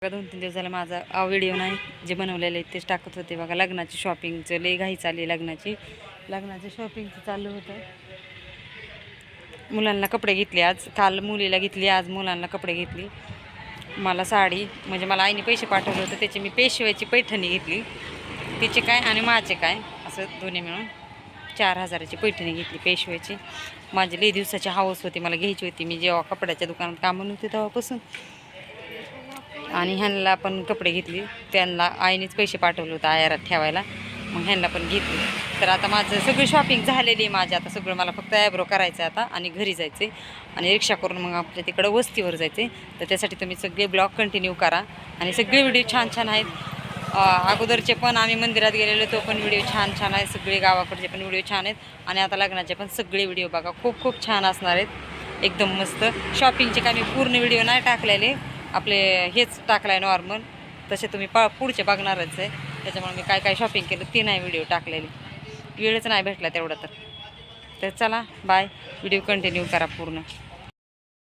2-3 दिवस झाला माझा व्हिडिओ नाही जे बनवलेले तेच टाकत होते बघा. लग्नाची शॉपिंगचं लई घाई चालली. लग्नाचं शॉपिंगचं चालू होतं. मुलांना कपडे घेतले आज. काल मुलीला घेतली, आज मुलांना कपडे घेतली. मला साडी म्हणजे मला आईने पैसे पाठवले होते त्याची मी पेशव्याची पैठणी घेतली. तिचे काय आणि माझे काय असं दोन्ही मिळून 4000ची पैठणी घेतली पेशव्याची. माझी लई दिवसाची हौस होती, मला घ्यायची होती. मी जेव्हा कपड्याच्या दुकानात कामं नव्हते तेव्हापासून. आणि ह्यांना पण कपडे घेतली. त्यांना आईनेच पैसे पाठवले होते आयारात ठेवायला, मग ह्यांना पण घेतली. तर आता माझं सगळी शॉपिंग झालेली आहे माझी. आता सगळं मला फक्त आयब्रो करायचं आहे आता आणि घरी जायचं आहे आणि रिक्षा करून मग आपल्या तिकडं वस्तीवर जायचं आहे. तर त्यासाठी तुम्ही सगळे ब्लॉग कंटिन्यू करा. आणि सगळे व्हिडिओ छान छान आहेत. अगोदरचे पण आम्ही मंदिरात गेलेलो तो पण व्हिडिओ छान छान आहेत. सगळे गावाकडचे पण व्हिडिओ छान आहेत. आणि आता लग्नाचे पण सगळे व्हिडिओ बघा, खूप खूप छान असणार आहेत, एकदम मस्त. शॉपिंगचे काय मी पूर्ण व्हिडिओ नाही टाकलेले, आपले हेच टाकलं आहे नॉर्मल. तसे तुम्ही पुढचे बघणारच आहे. त्याच्यामुळे मी काय काय शॉपिंग केलं ते नाही व्हिडिओ टाकलेले, वेळच नाही भेटला तेवढा. तर चला बाय. व्हिडिओ कंटिन्यू करा पूर्ण.